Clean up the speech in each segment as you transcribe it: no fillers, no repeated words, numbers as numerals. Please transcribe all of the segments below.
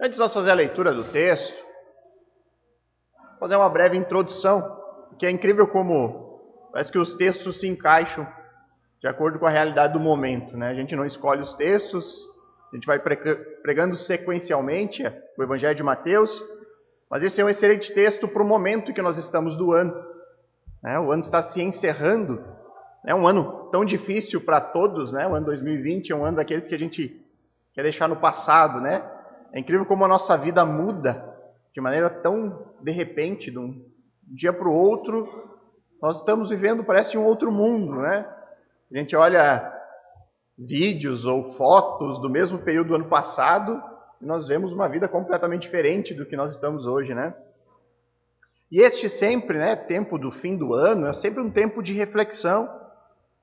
Antes de nós fazer a leitura do texto, vou fazer uma breve introdução, porque é incrível como parece que os textos se encaixam de acordo com a realidade do momento, né? A gente não escolhe os textos, a gente vai pregando sequencialmente o Evangelho de Mateus, mas esse é um excelente texto para o momento que nós estamos do ano, né? O ano está se encerrando, é um ano tão difícil para todos, né? O ano 2020 é um ano daqueles que a gente quer deixar no passado, né? É incrível como a nossa vida muda de maneira tão de repente, de um dia para o outro. Nós estamos vivendo, parece, um outro mundo, né? A gente olha vídeos ou fotos do mesmo período do ano passado e nós vemos uma vida completamente diferente do que nós estamos hoje, né? E este sempre, né, tempo do fim do ano, é sempre um tempo de reflexão.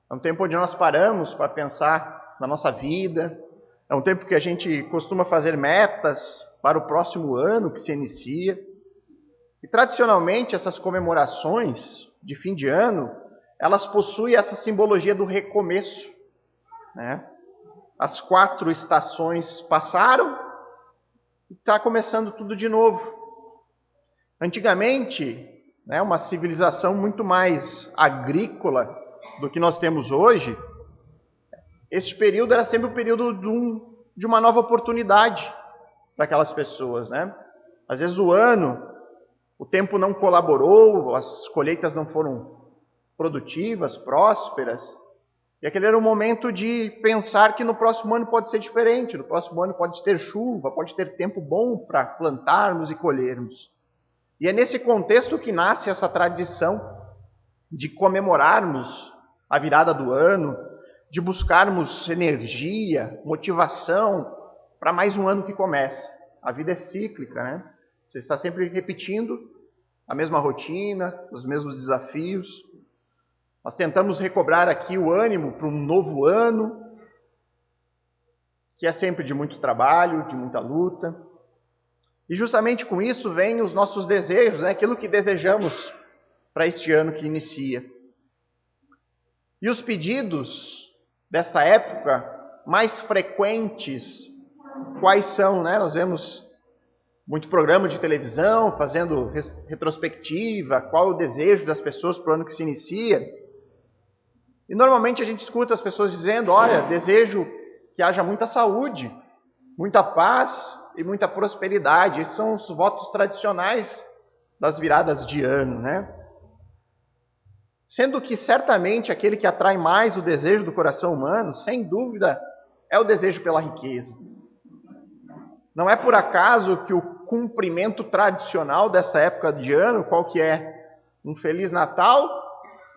É um tempo onde nós paramos para pensar na nossa vida. É um tempo que a gente costuma fazer metas para o próximo ano que se inicia. E tradicionalmente essas comemorações de fim de ano, elas possuem essa simbologia do recomeço, né? As 4 estações passaram e está começando tudo de novo. Antigamente, né, uma civilização muito mais agrícola do que nós temos hoje, esse período era sempre o período de uma nova oportunidade para aquelas pessoas, né? Às vezes o tempo não colaborou, as colheitas não foram produtivas, prósperas, e aquele era o momento de pensar que no próximo ano pode ser diferente, no próximo ano pode ter chuva, pode ter tempo bom para plantarmos e colhermos. E é nesse contexto que nasce essa tradição de comemorarmos a virada do ano, de buscarmos energia, motivação para mais um ano que começa. A vida é cíclica, né? Você está sempre repetindo a mesma rotina, os mesmos desafios. Nós tentamos recobrar aqui o ânimo para um novo ano, que é sempre de muito trabalho, de muita luta. E justamente com isso vêm os nossos desejos, né? Aquilo que desejamos para este ano que inicia. E os pedidos dessa época mais frequentes, quais são, né? Nós vemos muito programa de televisão fazendo retrospectiva, qual é o desejo das pessoas para o ano que se inicia. E normalmente a gente escuta as pessoas dizendo, olha, desejo que haja muita saúde, muita paz e muita prosperidade. Esses são os votos tradicionais das viradas de ano, né? Sendo que certamente aquele que atrai mais o desejo do coração humano, sem dúvida, é o desejo pela riqueza. Não é por acaso que o cumprimento tradicional dessa época de ano, qual que é? Um Feliz Natal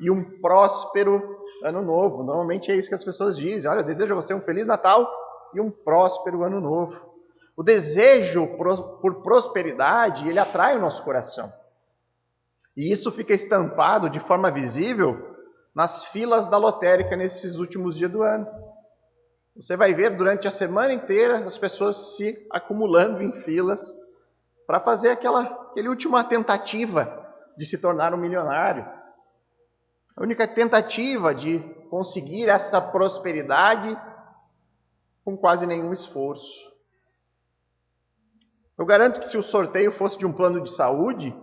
e um próspero Ano Novo. Normalmente é isso que as pessoas dizem. Olha, eu desejo a você um Feliz Natal e um próspero Ano Novo. O desejo por prosperidade, ele atrai o nosso coração. E isso fica estampado de forma visível nas filas da lotérica nesses últimos dias do ano. Você vai ver durante a semana inteira as pessoas se acumulando em filas para fazer aquela última tentativa de se tornar um milionário. A única tentativa de conseguir essa prosperidade com quase nenhum esforço. Eu garanto que se o sorteio fosse de um plano de saúde,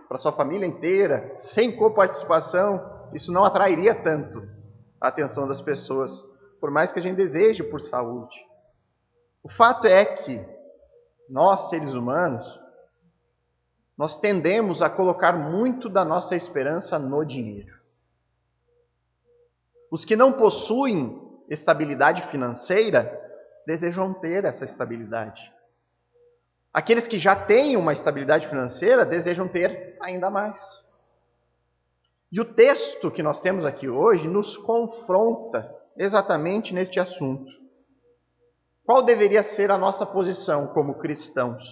para sua família inteira, sem coparticipação, isso não atrairia tanto a atenção das pessoas, por mais que a gente deseje por saúde. O fato é que nós, seres humanos, nós tendemos a colocar muito da nossa esperança no dinheiro. Os que não possuem estabilidade financeira desejam ter essa estabilidade. Aqueles que já têm uma estabilidade financeira desejam ter ainda mais. E o texto que nós temos aqui hoje nos confronta exatamente neste assunto. Qual deveria ser a nossa posição como cristãos?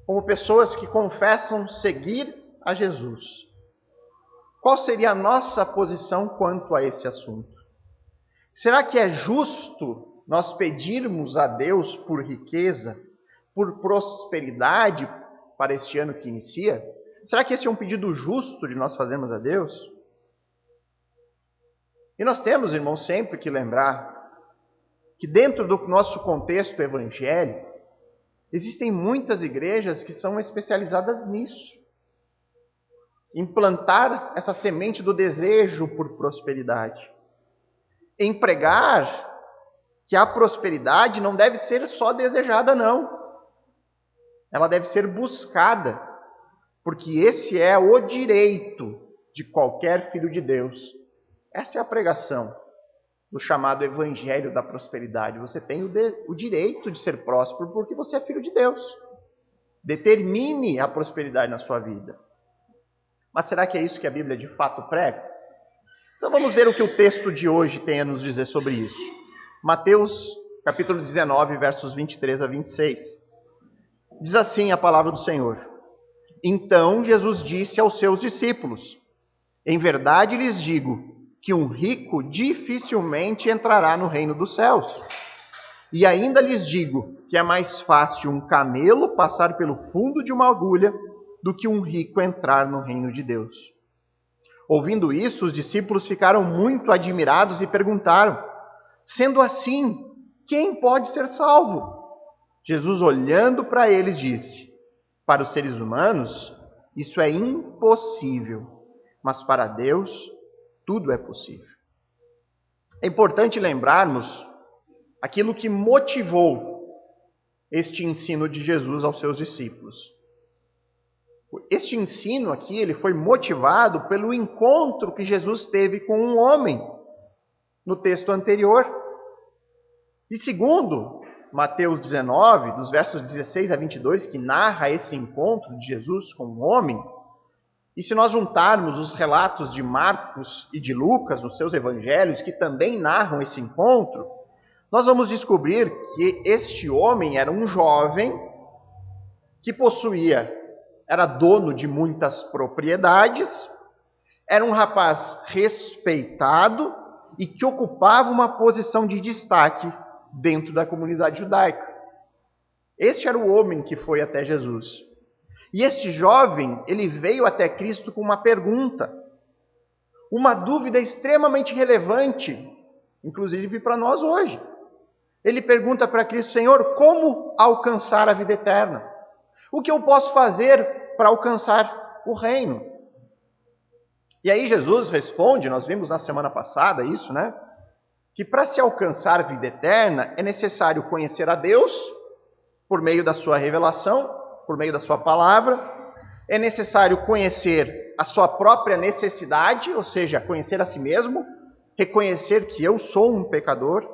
Como pessoas que confessam seguir a Jesus. Qual seria a nossa posição quanto a esse assunto? Será que é justo nós pedirmos a Deus por riqueza, por prosperidade para este ano que inicia? Será que esse é um pedido justo de nós fazermos a Deus? E nós temos, irmãos, sempre que lembrar que dentro do nosso contexto evangélico, existem muitas igrejas que são especializadas nisso. Em plantar essa semente do desejo por prosperidade. Em pregar que a prosperidade não deve ser só desejada, não. Ela deve ser buscada, porque esse é o direito de qualquer filho de Deus. Essa é a pregação do chamado Evangelho da Prosperidade. Você tem o direito de ser próspero porque você é filho de Deus. Determine a prosperidade na sua vida. Mas será que é isso que a Bíblia de fato prega? Então vamos ver o que o texto de hoje tem a nos dizer sobre isso. Mateus capítulo 19, versos 23 a 26. Diz assim a palavra do Senhor. Então Jesus disse aos seus discípulos: em verdade lhes digo que um rico dificilmente entrará no reino dos céus. E ainda lhes digo que é mais fácil um camelo passar pelo fundo de uma agulha do que um rico entrar no reino de Deus. Ouvindo isso, os discípulos ficaram muito admirados e perguntaram: sendo assim, quem pode ser salvo? Jesus, olhando para eles, disse: para os seres humanos, isso é impossível, mas para Deus, tudo é possível. É importante lembrarmos aquilo que motivou este ensino de Jesus aos seus discípulos. Este ensino aqui, ele foi motivado pelo encontro que Jesus teve com um homem no texto anterior. E segundo Mateus 19, dos versos 16 a 22, que narra esse encontro de Jesus com um homem, e se nós juntarmos os relatos de Marcos e de Lucas nos seus evangelhos, que também narram esse encontro, nós vamos descobrir que este homem era um jovem que era dono de muitas propriedades, era um rapaz respeitado e que ocupava uma posição de destaque dentro da comunidade judaica. Este era o homem que foi até Jesus. E este jovem, ele veio até Cristo com uma pergunta, uma dúvida extremamente relevante, inclusive para nós hoje. Ele pergunta para Cristo: Senhor, como alcançar a vida eterna? O que eu posso fazer para alcançar o reino? E aí Jesus responde, nós vimos na semana passada isso, né? Que para se alcançar a vida eterna é necessário conhecer a Deus por meio da sua revelação, por meio da sua palavra. É necessário conhecer a sua própria necessidade, ou seja, conhecer a si mesmo, reconhecer que eu sou um pecador,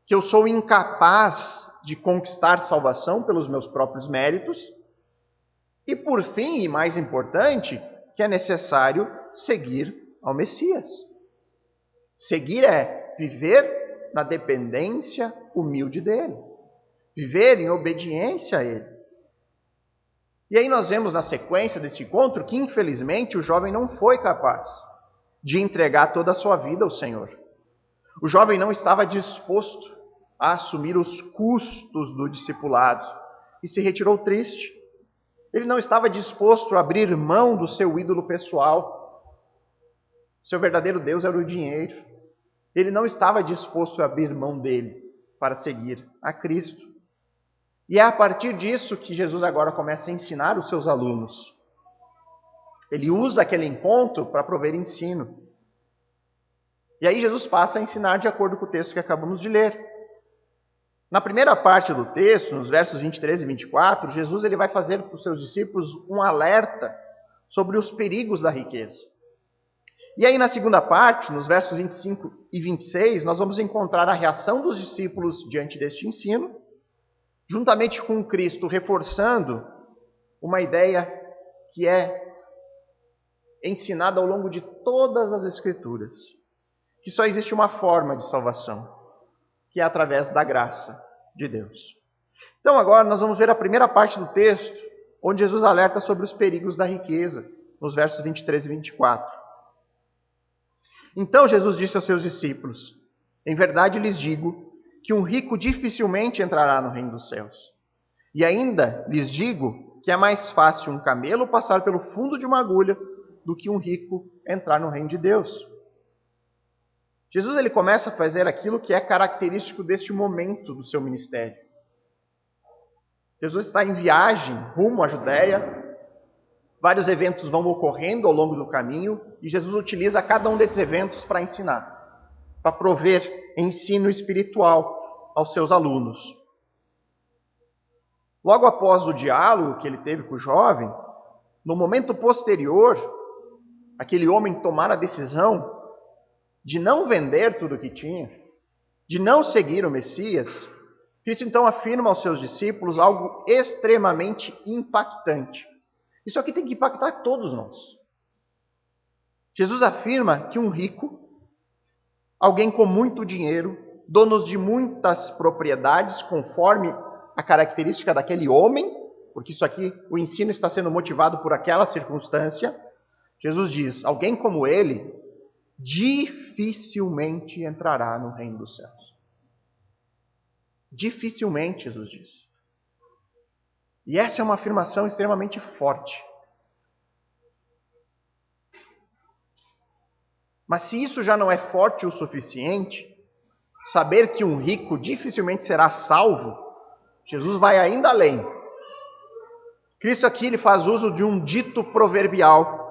que eu sou incapaz de conquistar salvação pelos meus próprios méritos. E por fim, e mais importante, que é necessário seguir ao Messias. Seguir é viver na dependência humilde dele. Viver em obediência a ele. E aí nós vemos na sequência desse encontro que, infelizmente, o jovem não foi capaz de entregar toda a sua vida ao Senhor. O jovem não estava disposto a assumir os custos do discipulado e se retirou triste. Ele não estava disposto a abrir mão do seu ídolo pessoal. Seu verdadeiro Deus era o dinheiro. Ele não estava disposto a abrir mão dele para seguir a Cristo. E é a partir disso que Jesus agora começa a ensinar os seus alunos. Ele usa aquele encontro para prover ensino. E aí Jesus passa a ensinar de acordo com o texto que acabamos de ler. Na primeira parte do texto, nos versos 23 e 24, Jesus ele vai fazer para os seus discípulos um alerta sobre os perigos da riqueza. E aí na segunda parte, nos versos 25 e 26, nós vamos encontrar a reação dos discípulos diante deste ensino, juntamente com Cristo reforçando uma ideia que é ensinada ao longo de todas as Escrituras, que só existe uma forma de salvação, que é através da graça de Deus. Então agora nós vamos ver a primeira parte do texto, onde Jesus alerta sobre os perigos da riqueza, nos versos 23 e 24. Então Jesus disse aos seus discípulos: em verdade lhes digo que um rico dificilmente entrará no reino dos céus. E ainda lhes digo que é mais fácil um camelo passar pelo fundo de uma agulha do que um rico entrar no reino de Deus. Jesus ele começa a fazer aquilo que é característico deste momento do seu ministério. Jesus está em viagem rumo à Judéia, vários eventos vão ocorrendo ao longo do caminho e Jesus utiliza cada um desses eventos para ensinar, para prover ensino espiritual aos seus alunos. Logo após o diálogo que ele teve com o jovem, no momento posterior, aquele homem tomar a decisão de não vender tudo o que tinha, de não seguir o Messias, Cristo então afirma aos seus discípulos algo extremamente impactante. Isso aqui tem que impactar todos nós. Jesus afirma que um rico, alguém com muito dinheiro, dono de muitas propriedades, conforme a característica daquele homem, porque isso aqui, o ensino está sendo motivado por aquela circunstância, Jesus diz, alguém como ele, dificilmente entrará no reino dos céus. Dificilmente, Jesus diz. E essa é uma afirmação extremamente forte. Mas se isso já não é forte o suficiente, saber que um rico dificilmente será salvo, Jesus vai ainda além. Cristo aqui ele faz uso de um dito proverbial.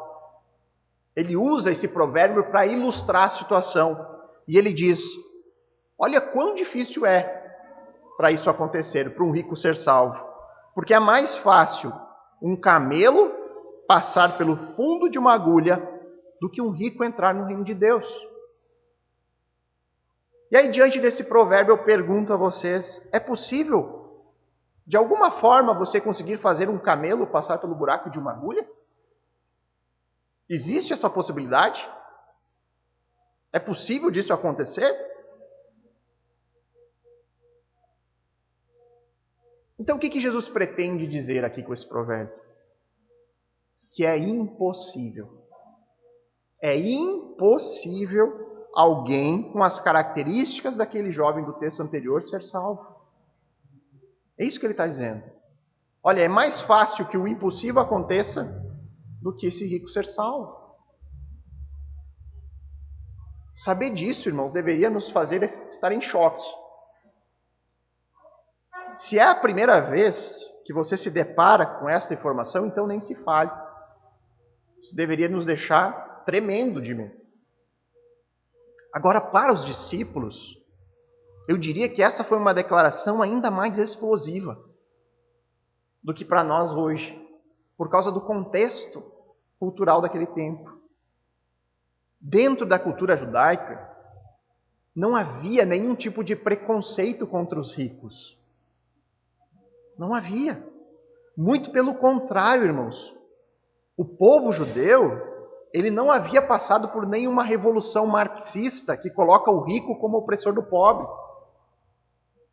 Ele usa esse provérbio para ilustrar a situação. E ele diz, olha quão difícil é para isso acontecer, para um rico ser salvo. Porque é mais fácil um camelo passar pelo fundo de uma agulha do que um rico entrar no reino de Deus. E aí, diante desse provérbio, eu pergunto a vocês, é possível, de alguma forma, você conseguir fazer um camelo passar pelo buraco de uma agulha? Existe essa possibilidade? É possível disso acontecer? Então, o que Jesus pretende dizer aqui com esse provérbio? Que é impossível. É impossível alguém com as características daquele jovem do texto anterior ser salvo. É isso que ele está dizendo. Olha, é mais fácil que o impossível aconteça do que esse rico ser salvo. Saber disso, irmãos, deveria nos fazer estar em choque. Se é a primeira vez que você se depara com essa informação, então nem se fale. Isso deveria nos deixar tremendo de medo. Agora, para os discípulos, eu diria que essa foi uma declaração ainda mais explosiva do que para nós hoje, por causa do contexto cultural daquele tempo. Dentro da cultura judaica, não havia nenhum tipo de preconceito contra os ricos. Não havia. Muito pelo contrário, irmãos. O povo judeu, ele não havia passado por nenhuma revolução marxista que coloca o rico como opressor do pobre.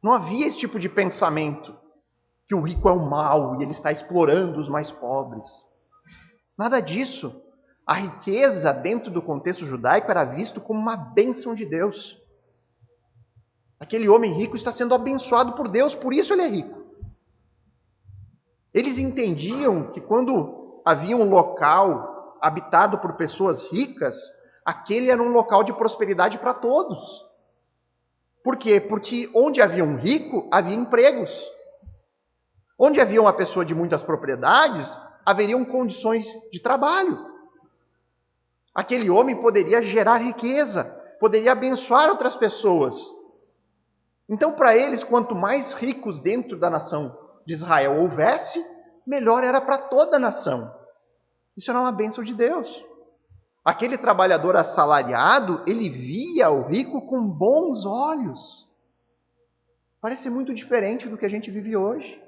Não havia esse tipo de pensamento, que o rico é o mal e ele está explorando os mais pobres. Nada disso. A riqueza dentro do contexto judaico era visto como uma bênção de Deus. Aquele homem rico está sendo abençoado por Deus, por isso ele é rico. Eles entendiam que quando havia um local habitado por pessoas ricas, aquele era um local de prosperidade para todos. Por quê? Porque onde havia um rico, havia empregos. Onde havia uma pessoa de muitas propriedades, haveriam condições de trabalho. Aquele homem poderia gerar riqueza, poderia abençoar outras pessoas. Então, para eles, quanto mais ricos dentro da nação de Israel houvesse, melhor era para toda a nação. Isso era uma bênção de Deus. Aquele trabalhador assalariado, ele via o rico com bons olhos. Parece muito diferente do que a gente vive hoje,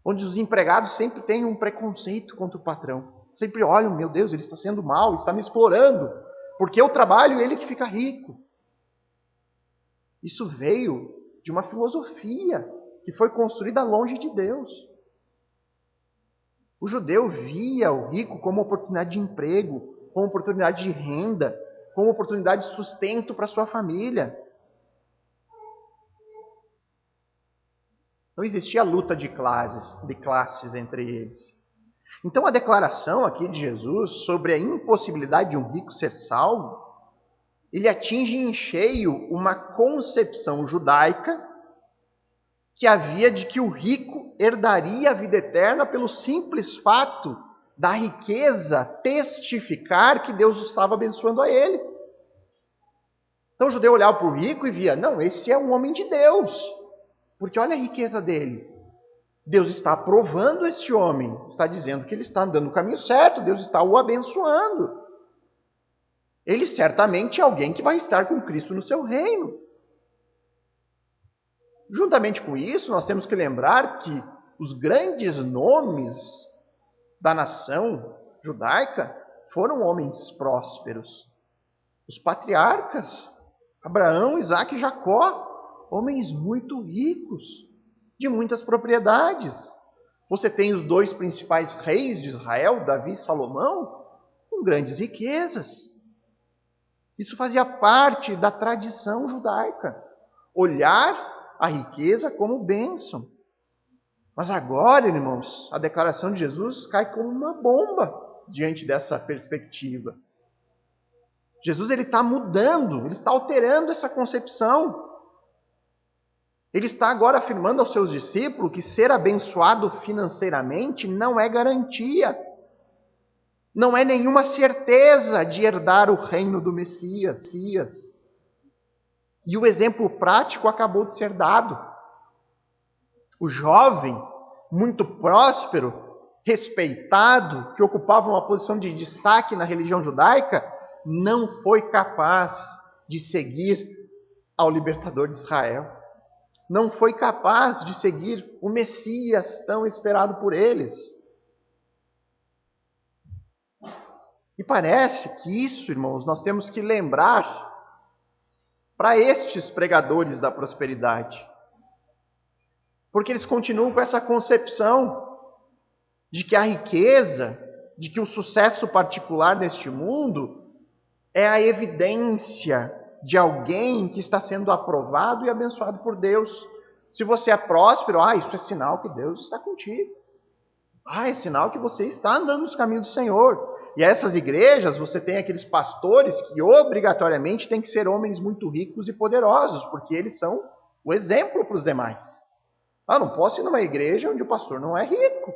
onde os empregados sempre têm um preconceito contra o patrão. Sempre olham, meu Deus, ele está sendo mau, está me explorando, porque eu trabalho e ele que fica rico. Isso veio de uma filosofia que foi construída longe de Deus. O judeu via o rico como oportunidade de emprego, como oportunidade de renda, como oportunidade de sustento para sua família. Não existia luta de classes entre eles. Então a declaração aqui de Jesus sobre a impossibilidade de um rico ser salvo ele atinge em cheio uma concepção judaica que havia de que o rico herdaria a vida eterna pelo simples fato da riqueza testificar que Deus estava abençoando a ele. Então o judeu olhava para o rico e via, não, esse é um homem de Deus, porque olha a riqueza dele. Deus está aprovando esse homem, está dizendo que ele está andando no caminho certo, Deus está o abençoando. Ele certamente é alguém que vai estar com Cristo no seu reino. Juntamente com isso, nós temos que lembrar que os grandes nomes da nação judaica foram homens prósperos. Os patriarcas, Abraão, Isaque e Jacó, homens muito ricos, de muitas propriedades. Você tem os dois principais reis de Israel, Davi e Salomão, com grandes riquezas. Isso fazia parte da tradição judaica, olhar a riqueza como bênção. Mas agora, irmãos, a declaração de Jesus cai como uma bomba diante dessa perspectiva. Jesus está mudando, ele está alterando essa concepção. Ele está agora afirmando aos seus discípulos que ser abençoado financeiramente não é garantia. Não é nenhuma certeza de herdar o reino do Messias. E o exemplo prático acabou de ser dado. O jovem, muito próspero, respeitado, que ocupava uma posição de destaque na religião judaica, não foi capaz de seguir ao libertador de Israel. Não foi capaz de seguir o Messias tão esperado por eles. E parece que isso, irmãos, nós temos que lembrar para estes pregadores da prosperidade. Porque eles continuam com essa concepção de que a riqueza, de que o sucesso particular neste mundo é a evidência de alguém que está sendo aprovado e abençoado por Deus. Se você é próspero, isso é sinal que Deus está contigo. É sinal que você está andando nos caminhos do Senhor. E essas igrejas, você tem aqueles pastores que obrigatoriamente têm que ser homens muito ricos e poderosos, porque eles são o exemplo para os demais. Não posso ir numa igreja onde o pastor não é rico.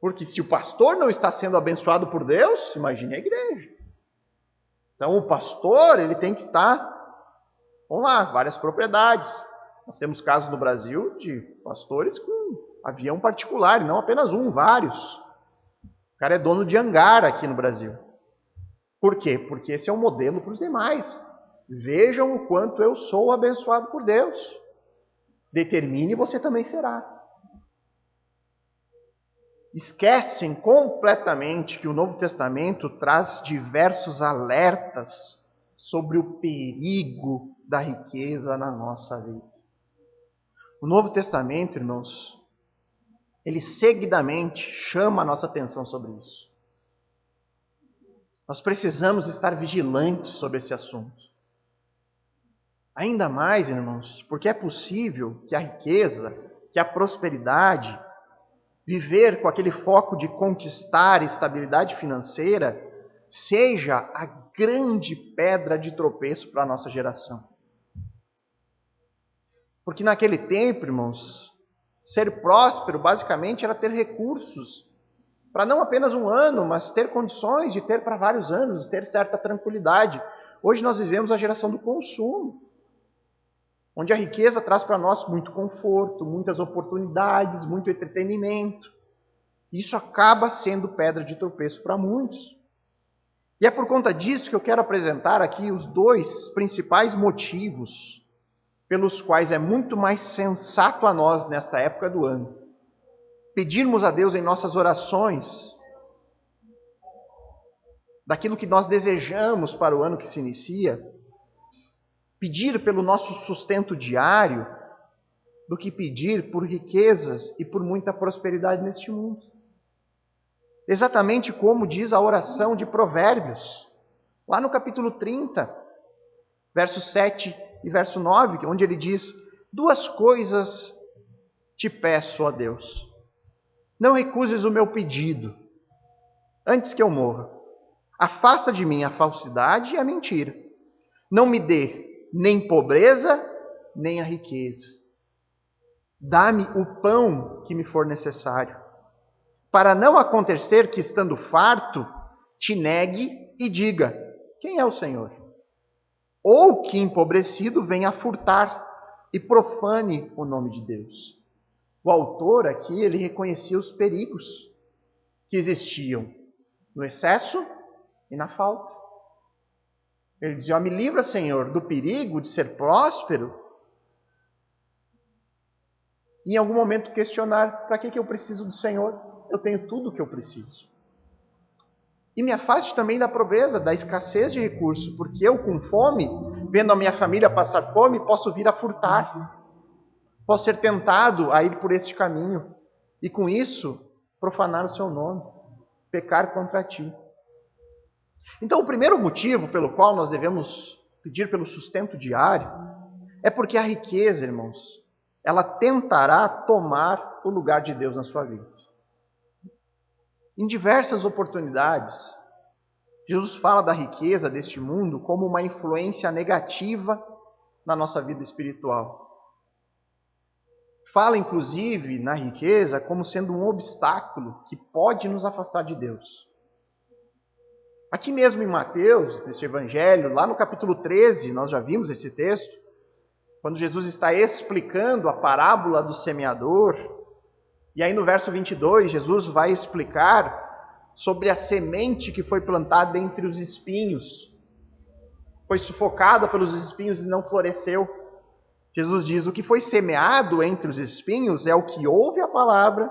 Porque se o pastor não está sendo abençoado por Deus, imagine a igreja. Então o pastor, ele tem que estar, várias propriedades. Nós temos casos no Brasil de pastores com avião particular, não apenas um, vários. O cara é dono de hangar aqui no Brasil. Por quê? Porque esse é um modelo para os demais. Vejam o quanto eu sou abençoado por Deus. Determine, você também será. Esquecem completamente que o Novo Testamento traz diversos alertas sobre o perigo da riqueza na nossa vida. O Novo Testamento, irmãos, ele seguidamente chama a nossa atenção sobre isso. Nós precisamos estar vigilantes sobre esse assunto. Ainda mais, irmãos, porque é possível que a riqueza, que a prosperidade, viver com aquele foco de conquistar estabilidade financeira, seja a grande pedra de tropeço para a nossa geração. Porque naquele tempo, irmãos, ser próspero basicamente era ter recursos para não apenas um ano, mas ter condições de ter para vários anos, ter certa tranquilidade. Hoje nós vivemos a geração do consumo, onde a riqueza traz para nós muito conforto, muitas oportunidades, muito entretenimento. Isso acaba sendo pedra de tropeço para muitos. E é por conta disso que eu quero apresentar aqui os dois principais motivos pelos quais é muito mais sensato a nós, nesta época do ano, pedirmos a Deus em nossas orações daquilo que nós desejamos para o ano que se inicia, pedir pelo nosso sustento diário, do que pedir por riquezas e por muita prosperidade neste mundo. Exatamente como diz a oração de Provérbios, lá no capítulo 30, verso 7 e verso 9, onde ele diz: 2 coisas te peço, ó Deus. Não recuses o meu pedido, antes que eu morra. Afasta de mim a falsidade e a mentira. Não me dê nem pobreza, nem a riqueza. Dá-me o pão que me for necessário, para não acontecer que, estando farto, te negue e diga: quem é o Senhor? Ou que, empobrecido, venha a furtar e profane o nome de Deus. O autor aqui, ele reconhecia os perigos que existiam no excesso e na falta. Ele dizia: me livra, Senhor, do perigo de ser próspero. E em algum momento questionar: para que eu preciso do Senhor? Eu tenho tudo o que eu preciso. E me afaste também da pobreza, da escassez de recursos, porque eu, com fome, vendo a minha família passar fome, posso vir a furtar. Posso ser tentado a ir por este caminho. E com isso, profanar o seu nome, pecar contra ti. Então, o primeiro motivo pelo qual nós devemos pedir pelo sustento diário é porque a riqueza, irmãos, ela tentará tomar o lugar de Deus na sua vida. Em diversas oportunidades, Jesus fala da riqueza deste mundo como uma influência negativa na nossa vida espiritual. Fala, inclusive, na riqueza como sendo um obstáculo que pode nos afastar de Deus. Aqui mesmo em Mateus, nesse evangelho, lá no capítulo 13, nós já vimos esse texto, quando Jesus está explicando a parábola do semeador, e aí no verso 22, Jesus vai explicar sobre a semente que foi plantada entre os espinhos. Foi sufocada pelos espinhos e não floresceu. Jesus diz: o que foi semeado entre os espinhos é o que ouve a palavra,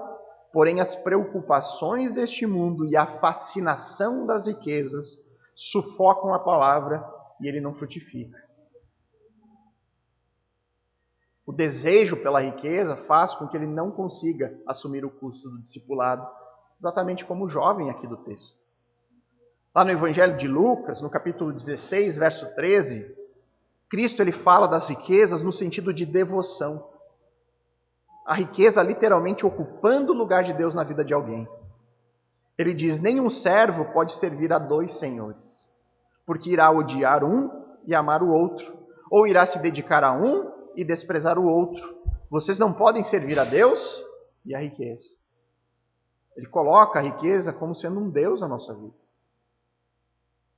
porém as preocupações deste mundo e a fascinação das riquezas sufocam a palavra e ele não frutifica. O desejo pela riqueza faz com que ele não consiga assumir o custo do discipulado, exatamente como o jovem aqui do texto. Lá no Evangelho de Lucas, no capítulo 16, verso 13, Cristo ele fala das riquezas no sentido de devoção. A riqueza literalmente ocupando o lugar de Deus na vida de alguém. Ele diz: nenhum servo pode servir a dois senhores, porque irá odiar um e amar o outro, ou irá se dedicar a um e desprezar o outro. Vocês não podem servir a Deus e a riqueza. Ele coloca a riqueza como sendo um Deus na nossa vida.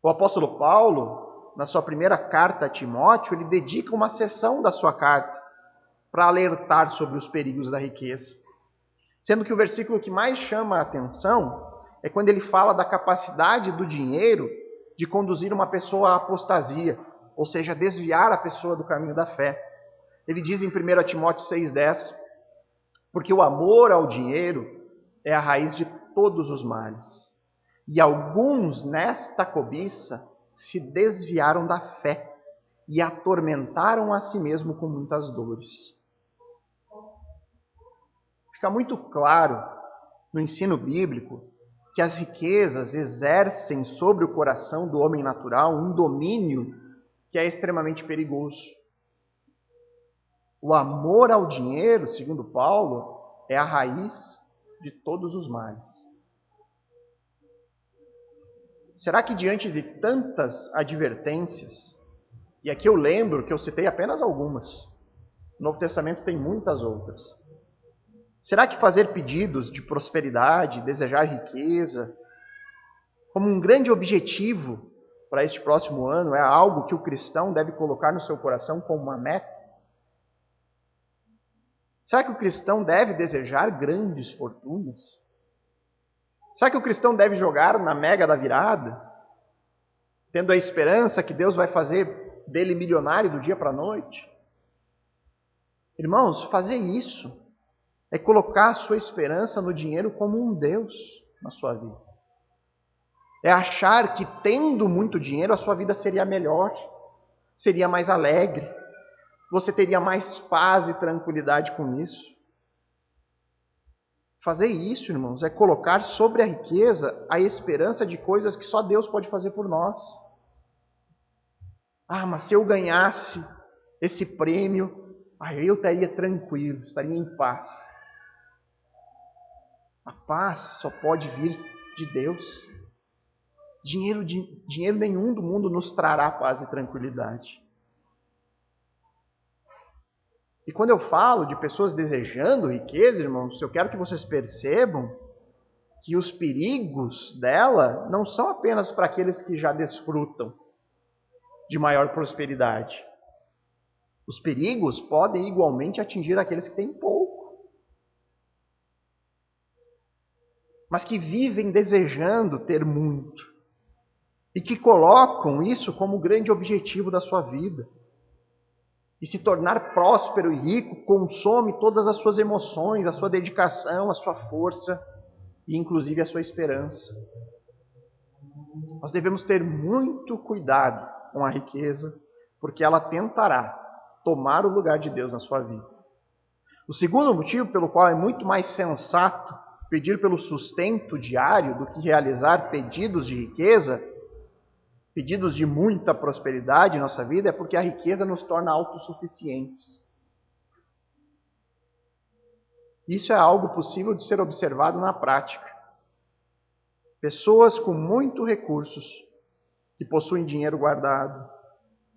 O apóstolo Paulo, na sua primeira carta a Timóteo, ele dedica uma seção da sua carta para alertar sobre os perigos da riqueza. Sendo que o versículo que mais chama a atenção é quando ele fala da capacidade do dinheiro de conduzir uma pessoa à apostasia, ou seja, desviar a pessoa do caminho da fé. Ele diz em 1 Timóteo 6,10: porque o amor ao dinheiro é a raiz de todos os males. E alguns nesta cobiça se desviaram da fé e atormentaram a si mesmo com muitas dores. Fica muito claro no ensino bíblico que as riquezas exercem sobre o coração do homem natural um domínio que é extremamente perigoso. O amor ao dinheiro, segundo Paulo, é a raiz de todos os males. Será que diante de tantas advertências, e aqui eu lembro que eu citei apenas algumas, o Novo Testamento tem muitas outras, será que fazer pedidos de prosperidade, desejar riqueza, como um grande objetivo para este próximo ano, é algo que o cristão deve colocar no seu coração como uma meta? Será que o cristão deve desejar grandes fortunas? Será que o cristão deve jogar na mega da virada, tendo a esperança que Deus vai fazer dele milionário do dia para a noite? Irmãos, fazer isso é colocar a sua esperança no dinheiro como um Deus na sua vida. É achar que tendo muito dinheiro a sua vida seria melhor, seria mais alegre, você teria mais paz e tranquilidade com isso. Fazer isso, irmãos, é colocar sobre a riqueza a esperança de coisas que só Deus pode fazer por nós. Ah, mas se eu ganhasse esse prêmio, eu estaria tranquilo, estaria em paz. A paz só pode vir de Deus. Dinheiro nenhum do mundo nos trará paz e tranquilidade. E quando eu falo de pessoas desejando riqueza, irmãos, eu quero que vocês percebam que os perigos dela não são apenas para aqueles que já desfrutam de maior prosperidade. Os perigos podem igualmente atingir aqueles que têm pouco, mas que vivem desejando ter muito e que colocam isso como o grande objetivo da sua vida. E se tornar próspero e rico consome todas as suas emoções, a sua dedicação, a sua força e inclusive a sua esperança. Nós devemos ter muito cuidado com a riqueza, porque ela tentará tomar o lugar de Deus na sua vida. O segundo motivo pelo qual é muito mais sensato pedir pelo sustento diário do que realizar pedidos de riqueza, pedidos de muita prosperidade em nossa vida, é porque a riqueza nos torna autossuficientes. Isso é algo possível de ser observado na prática. Pessoas com muitos recursos, que possuem dinheiro guardado,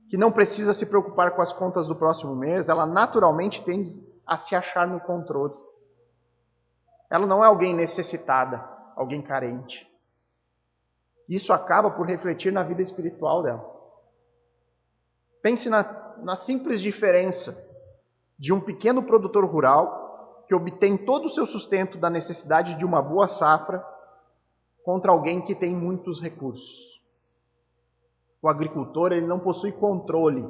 que não precisa se preocupar com as contas do próximo mês, ela naturalmente tende a se achar no controle. Ela não é alguém necessitada, alguém carente. Isso acaba por refletir na vida espiritual dela. Pense na simples diferença de um pequeno produtor rural que obtém todo o seu sustento da necessidade de uma boa safra contra alguém que tem muitos recursos. O agricultor, ele não possui controle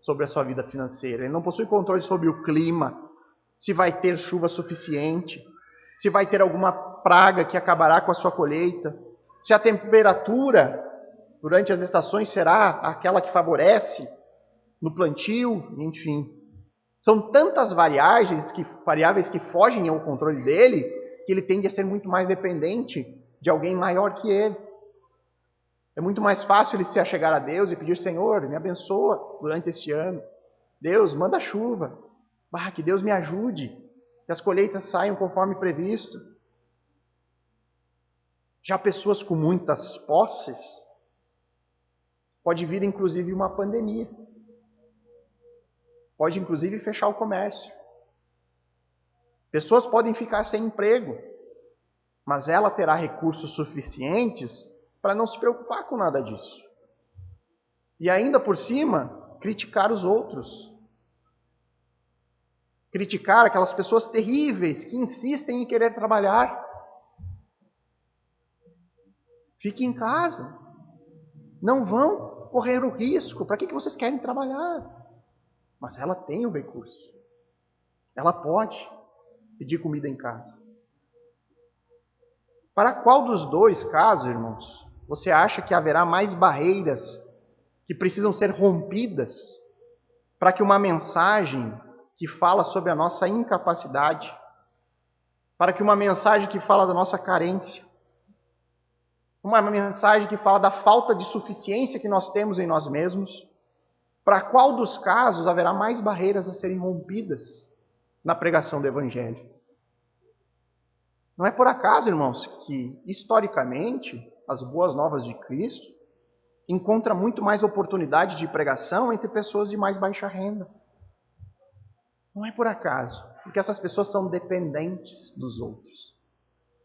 sobre a sua vida financeira, ele não possui controle sobre o clima, se vai ter chuva suficiente, se vai ter alguma praga que acabará com a sua colheita, se a temperatura durante as estações será aquela que favorece no plantio, enfim. São tantas variáveis que fogem ao controle dele, que ele tende a ser muito mais dependente de alguém maior que ele. É muito mais fácil ele se achegar a Deus e pedir: Senhor, me abençoa durante este ano. Deus, manda chuva. Que Deus me ajude, que as colheitas saiam conforme previsto. Já pessoas com muitas posses, pode vir inclusive uma pandemia. Pode inclusive fechar o comércio. Pessoas podem ficar sem emprego, mas ela terá recursos suficientes para não se preocupar com nada disso. E ainda por cima, criticar os outros. Criticar aquelas pessoas terríveis que insistem em querer trabalhar. Fique em casa. Não vão correr o risco. Para que vocês querem trabalhar? Mas ela tem o recurso. Ela pode pedir comida em casa. Para qual dos dois casos, irmãos, você acha que haverá mais barreiras que precisam ser rompidas para que uma mensagem que fala sobre a nossa incapacidade, para que uma mensagem que fala da nossa carência, uma mensagem que fala da falta de suficiência que nós temos em nós mesmos, para qual dos casos haverá mais barreiras a serem rompidas na pregação do Evangelho? Não é por acaso, irmãos, que historicamente as boas novas de Cristo encontram muito mais oportunidade de pregação entre pessoas de mais baixa renda. Não é por acaso, porque essas pessoas são dependentes dos outros.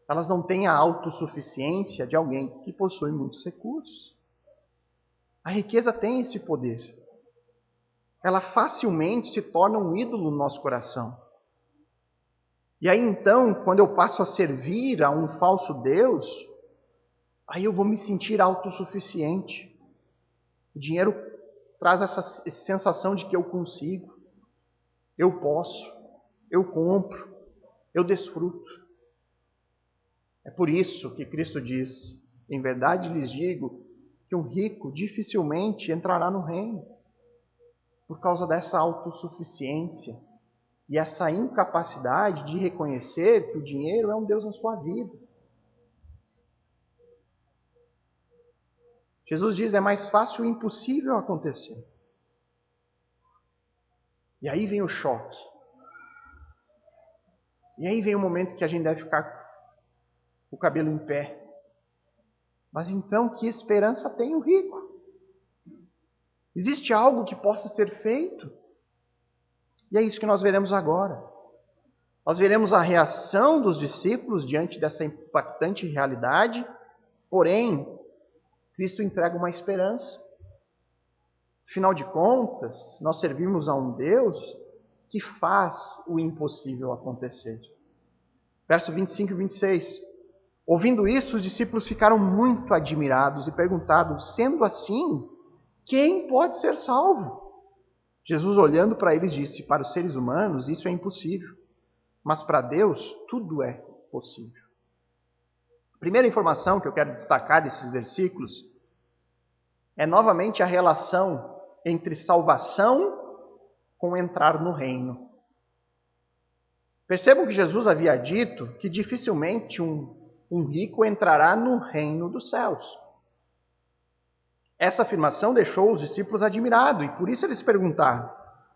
Elas não têm a autossuficiência de alguém que possui muitos recursos. A riqueza tem esse poder. Ela facilmente se torna um ídolo no nosso coração. E aí então, quando eu passo a servir a um falso Deus, aí eu vou me sentir autossuficiente. O dinheiro traz essa sensação de que eu consigo, eu posso, eu compro, eu desfruto. É por isso que Cristo diz: em verdade lhes digo que um rico dificilmente entrará no reino, por causa dessa autossuficiência e essa incapacidade de reconhecer que o dinheiro é um Deus na sua vida. Jesus diz: é mais fácil o impossível acontecer. E aí vem o choque. E aí vem o momento que a gente deve ficar com o cabelo em pé. Mas então que esperança tem o rico? Existe algo que possa ser feito? E é isso que nós veremos agora. Nós veremos a reação dos discípulos diante dessa impactante realidade, porém, Cristo entrega uma esperança. Afinal de contas, nós servimos a um Deus que faz o impossível acontecer. Verso 25 e 26. Ouvindo isso, os discípulos ficaram muito admirados e perguntaram: sendo assim, quem pode ser salvo? Jesus, olhando para eles, disse: para os seres humanos isso é impossível, mas para Deus tudo é possível. A primeira informação que eu quero destacar desses versículos é novamente a relação entre salvação com entrar no reino. Percebam que Jesus havia dito que dificilmente um rico entrará no reino dos céus. Essa afirmação deixou os discípulos admirados e por isso eles perguntaram: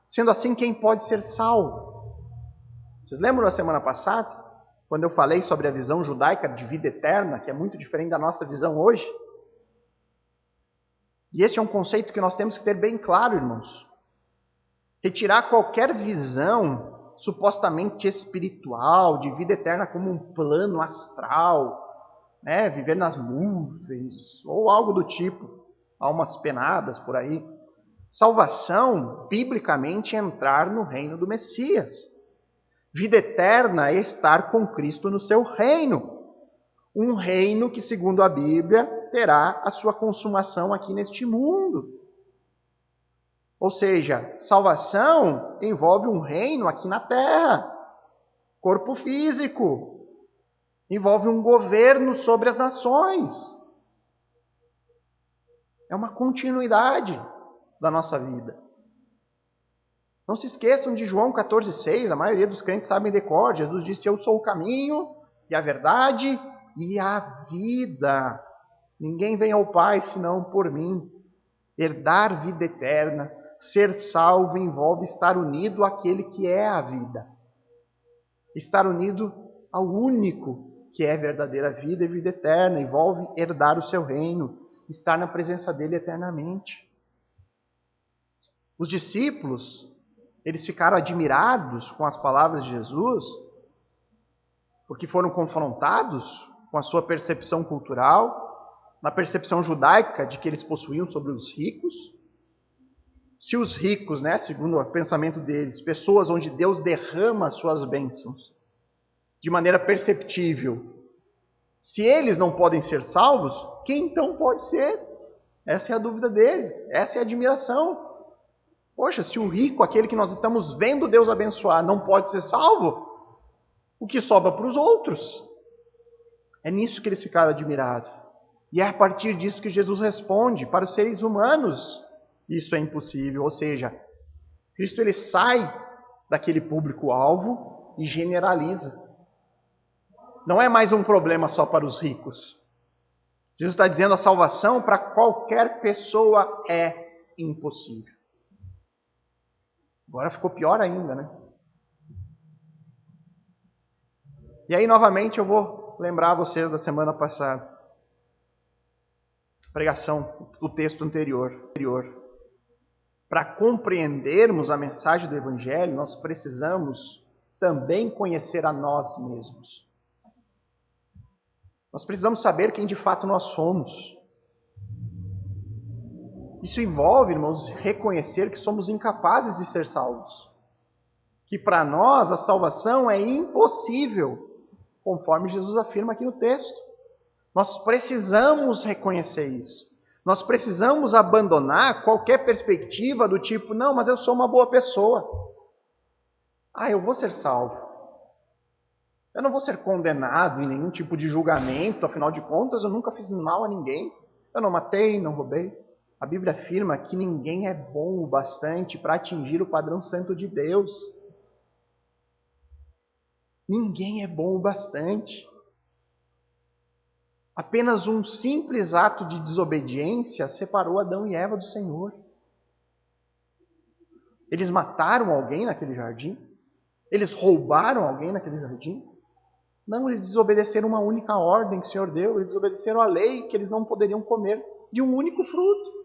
sendo assim, quem pode ser salvo? Vocês lembram da semana passada, quando eu falei sobre a visão judaica de vida eterna, que é muito diferente da nossa visão hoje? E este é um conceito que nós temos que ter bem claro, irmãos. Retirar qualquer visão supostamente espiritual, de vida eterna como um plano astral, viver nas nuvens, ou algo do tipo, almas penadas por aí. Salvação, biblicamente, é entrar no reino do Messias. Vida eterna é estar com Cristo no seu reino. Um reino que, segundo a Bíblia, terá a sua consumação aqui neste mundo. Ou seja, salvação envolve um reino aqui na terra, corpo físico, envolve um governo sobre as nações. É uma continuidade da nossa vida. Não se esqueçam de João 14,6, a maioria dos crentes sabem de cor. Jesus disse: eu sou o caminho e a verdade e a vida. Ninguém vem ao Pai senão por mim. Herdar vida eterna, ser salvo, envolve estar unido àquele que é a vida. Estar unido ao único que é verdadeira vida e vida eterna. Envolve herdar o seu reino, estar na presença dele eternamente. Os discípulos, eles ficaram admirados com as palavras de Jesus, porque foram confrontados com a sua percepção cultural, na percepção judaica de que eles possuíam sobre os ricos. Se os ricos, segundo o pensamento deles, pessoas onde Deus derrama suas bênçãos de maneira perceptível, se eles não podem ser salvos, quem então pode ser? Essa é a dúvida deles, essa é a admiração. Poxa, se o rico, aquele que nós estamos vendo Deus abençoar, não pode ser salvo, o que sobra para os outros? É nisso que eles ficaram admirados. E é a partir disso que Jesus responde: para os seres humanos isso é impossível. Ou seja, Cristo ele sai daquele público-alvo e generaliza. Não é mais um problema só para os ricos. Jesus está dizendo: a salvação para qualquer pessoa é impossível. Agora ficou pior ainda, né? E aí, novamente, eu vou lembrar vocês da semana passada. Pregação do texto anterior. Para compreendermos a mensagem do Evangelho, nós precisamos também conhecer a nós mesmos. Nós precisamos saber quem de fato nós somos. Isso envolve, irmãos, reconhecer que somos incapazes de ser salvos. Que para nós a salvação é impossível, conforme Jesus afirma aqui no texto. Nós precisamos reconhecer isso. Nós precisamos abandonar qualquer perspectiva do tipo: não, mas eu sou uma boa pessoa. Eu vou ser salvo. Eu não vou ser condenado em nenhum tipo de julgamento, afinal de contas eu nunca fiz mal a ninguém. Eu não matei, não roubei. A Bíblia afirma que ninguém é bom o bastante para atingir o padrão santo de Deus. Ninguém é bom o bastante. Apenas um simples ato de desobediência separou Adão e Eva do Senhor. Eles mataram alguém naquele jardim? Eles roubaram alguém naquele jardim? Não, eles desobedeceram uma única ordem que o Senhor deu, eles desobedeceram a lei que eles não poderiam comer de um único fruto.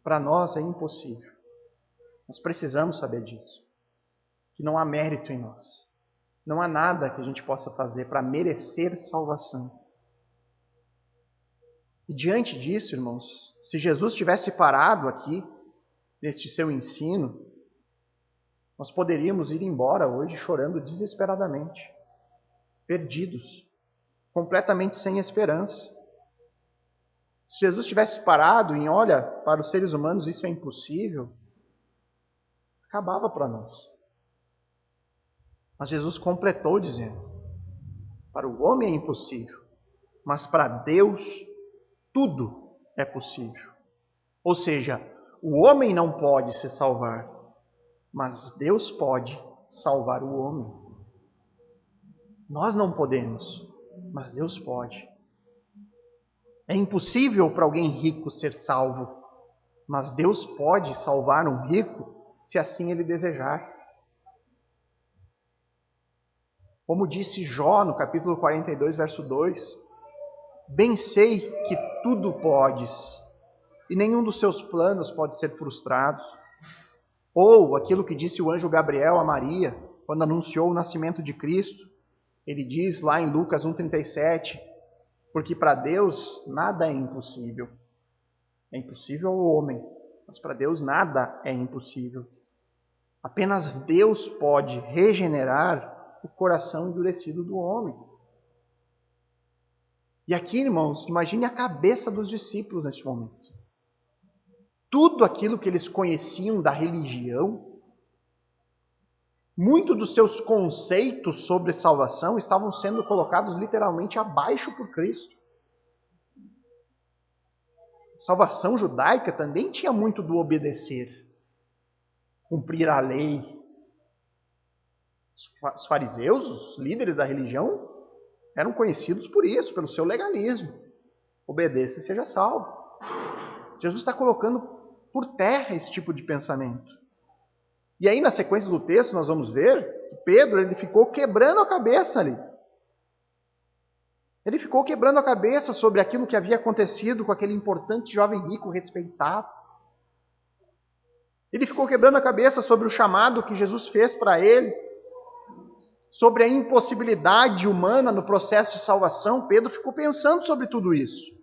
Para nós é impossível. Nós precisamos saber disso. Que não há mérito em nós. Não há nada que a gente possa fazer para merecer salvação. E diante disso, irmãos, se Jesus tivesse parado aqui, neste seu ensino, nós poderíamos ir embora hoje chorando desesperadamente, perdidos, completamente sem esperança. Se Jesus tivesse parado em olha, para os seres humanos isso é impossível, acabava para nós. Mas Jesus completou dizendo, para o homem é impossível, mas para Deus tudo é possível. Ou seja, o homem não pode se salvar, mas Deus pode salvar o homem. Nós não podemos, mas Deus pode. É impossível para alguém rico ser salvo, mas Deus pode salvar um rico se assim ele desejar. Como disse Jó no capítulo 42, verso 2, bem sei que tudo podes, e nenhum dos seus planos pode ser frustrado. Ou aquilo que disse o anjo Gabriel a Maria, quando anunciou o nascimento de Cristo. Ele diz lá em Lucas 1,37, porque para Deus nada é impossível. É impossível ao homem, mas para Deus nada é impossível. Apenas Deus pode regenerar o coração endurecido do homem. E aqui, irmãos, imagine a cabeça dos discípulos neste momento. Tudo aquilo que eles conheciam da religião, muitos dos seus conceitos sobre salvação estavam sendo colocados literalmente abaixo por Cristo. A salvação judaica também tinha muito do obedecer, cumprir a lei. Os fariseus, os líderes da religião, eram conhecidos por isso, pelo seu legalismo. Obedeça e seja salvo. Jesus está colocando por terra esse tipo de pensamento. E aí, na sequência do texto, nós vamos ver que Pedro ele ficou quebrando a cabeça ali. Ele ficou quebrando a cabeça sobre aquilo que havia acontecido com aquele importante jovem rico respeitado. Ele ficou quebrando a cabeça sobre o chamado que Jesus fez para ele, sobre a impossibilidade humana no processo de salvação. Pedro ficou pensando sobre tudo isso.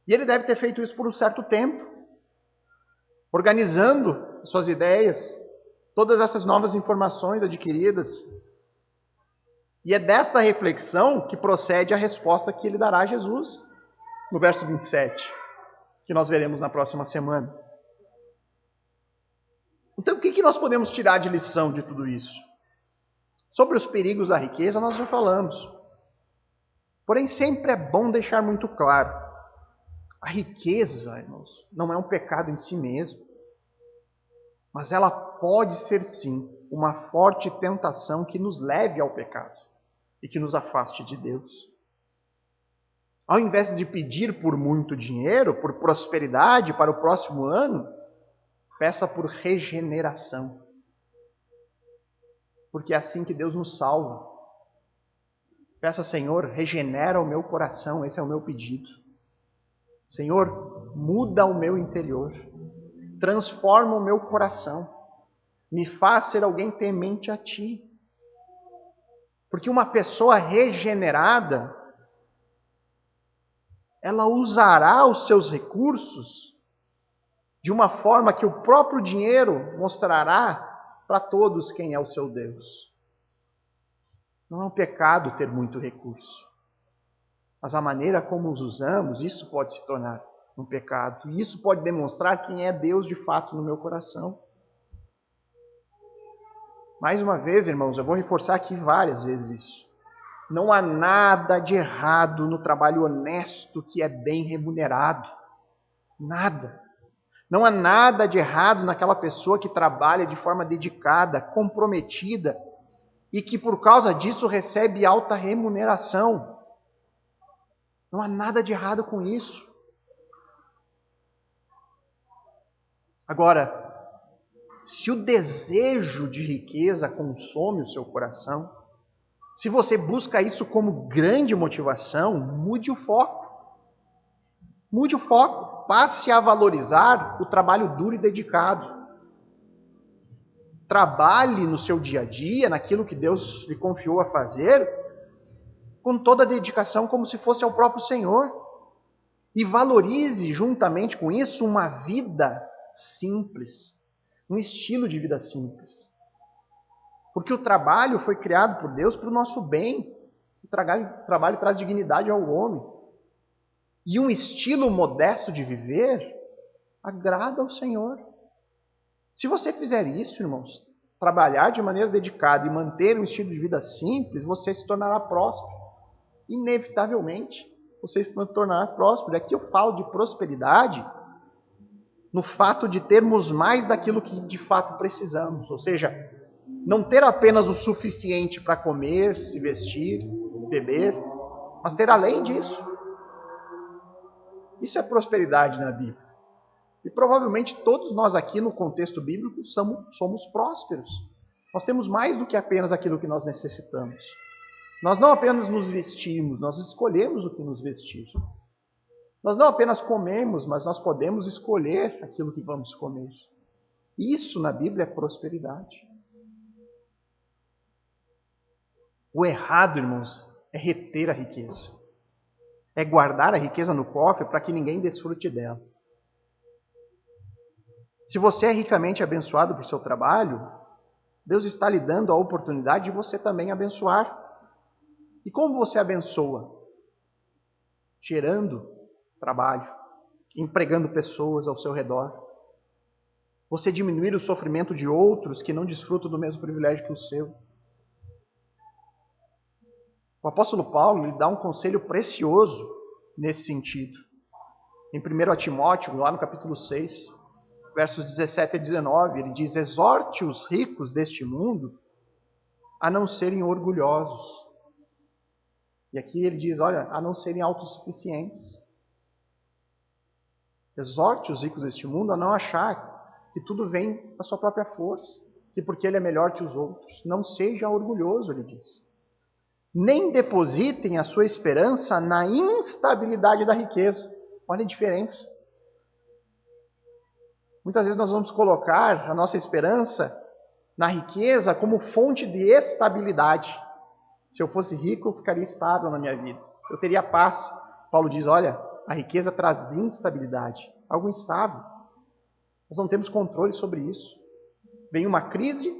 E ele deve ter feito isso por um certo tempo, organizando suas ideias, todas essas novas informações adquiridas. E é desta reflexão que procede a resposta que ele dará a Jesus, no verso 27, que nós veremos na próxima semana. Então, o que nós podemos tirar de lição de tudo isso? Sobre os perigos da riqueza, nós já falamos. Porém, sempre é bom deixar muito claro, a riqueza, irmãos, não é um pecado em si mesmo, mas ela pode ser, sim, uma forte tentação que nos leve ao pecado e que nos afaste de Deus. Ao invés de pedir por muito dinheiro, por prosperidade para o próximo ano, peça por regeneração. Porque é assim que Deus nos salva. Peça, Senhor, regenera o meu coração, esse é o meu pedido. Senhor, muda o meu interior, transforma o meu coração, me faz ser alguém temente a Ti. Porque uma pessoa regenerada, ela usará os seus recursos de uma forma que o próprio dinheiro mostrará para todos quem é o seu Deus. Não é um pecado ter muito recurso, mas a maneira como os usamos, isso pode se tornar um pecado. E isso pode demonstrar quem é Deus de fato no meu coração. Mais uma vez, irmãos, eu vou reforçar aqui várias vezes isso. Não há nada de errado no trabalho honesto que é bem remunerado. Nada. Não há nada de errado naquela pessoa que trabalha de forma dedicada, comprometida, e que por causa disso recebe alta remuneração. Não há nada de errado com isso. Agora, se o desejo de riqueza consome o seu coração, se você busca isso como grande motivação, mude o foco. Mude o foco. Passe a valorizar o trabalho duro e dedicado. Trabalhe no seu dia a dia, naquilo que Deus lhe confiou a fazer, com toda a dedicação como se fosse ao próprio Senhor. E valorize juntamente com isso uma vida simples, um estilo de vida simples. Porque o trabalho foi criado por Deus para o nosso bem. O trabalho traz dignidade ao homem. E um estilo modesto de viver agrada ao Senhor. Se você fizer isso, irmãos, trabalhar de maneira dedicada e manter um estilo de vida simples, você se tornará próspero. Inevitavelmente, você se tornará próspero. Aqui eu falo de prosperidade no fato de termos mais daquilo que de fato precisamos. Ou seja, não ter apenas o suficiente para comer, se vestir, beber, mas ter além disso. Isso é prosperidade na Bíblia. E provavelmente todos nós aqui no contexto bíblico somos prósperos. Nós temos mais do que apenas aquilo que nós necessitamos. Nós não apenas nos vestimos, nós escolhemos o que nos vestir. Nós não apenas comemos, mas nós podemos escolher aquilo que vamos comer. Isso na Bíblia é prosperidade. O errado, irmãos, é reter a riqueza. É guardar a riqueza no cofre para que ninguém desfrute dela. Se você é ricamente abençoado por seu trabalho, Deus está lhe dando a oportunidade de você também abençoar. E como você abençoa? Gerando trabalho, empregando pessoas ao seu redor. Você diminuir o sofrimento de outros que não desfrutam do mesmo privilégio que o seu. O apóstolo Paulo lhe dá um conselho precioso nesse sentido. Em 1 Timóteo, lá no capítulo 6, versos 17 a 19, ele diz: exorte os ricos deste mundo a não serem orgulhosos. E aqui ele diz, olha, a não serem autossuficientes. Exorte os ricos deste mundo a não achar que tudo vem da sua própria força, que porque ele é melhor que os outros. Não seja orgulhoso, ele diz. Nem depositem a sua esperança na instabilidade da riqueza. Olha a diferença. Muitas vezes nós vamos colocar a nossa esperança na riqueza como fonte de estabilidade. Se eu fosse rico, eu ficaria estável na minha vida. Eu teria paz. Paulo diz, olha, a riqueza traz instabilidade, algo instável. Nós não temos controle sobre isso. Vem uma crise,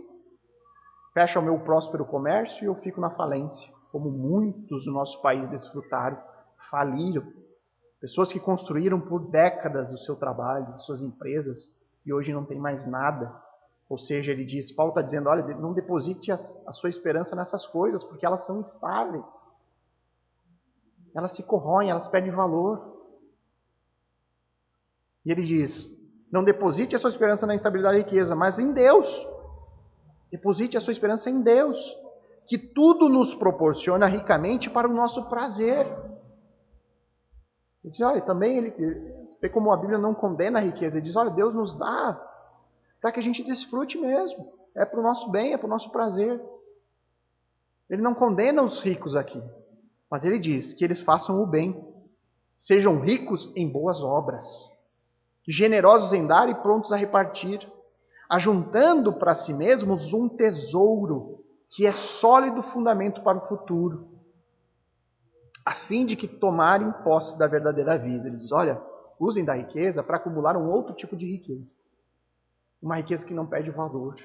fecha o meu próspero comércio e eu fico na falência, como muitos do nosso país desfrutaram, faliram. Pessoas que construíram por décadas o seu trabalho, as suas empresas, e hoje não tem mais nada. Ou seja, ele diz, Paulo está dizendo, olha, não deposite a sua esperança nessas coisas, porque elas são instáveis. Elas se corroem, elas perdem valor. E ele diz, não deposite a sua esperança na instabilidade da riqueza, mas em Deus. Deposite a sua esperança em Deus, que tudo nos proporciona ricamente para o nosso prazer. Ele diz, olha, também ele vê como a Bíblia não condena a riqueza. Ele diz, olha, Deus nos dá para que a gente desfrute mesmo. É para o nosso bem, é para o nosso prazer. Ele não condena os ricos aqui, mas ele diz que eles façam o bem. Sejam ricos em boas obras, generosos em dar e prontos a repartir, ajuntando para si mesmos um tesouro que é sólido fundamento para o futuro, a fim de que tomarem posse da verdadeira vida. Ele diz, olha, usem da riqueza para acumular um outro tipo de riqueza. Uma riqueza que não perde valor.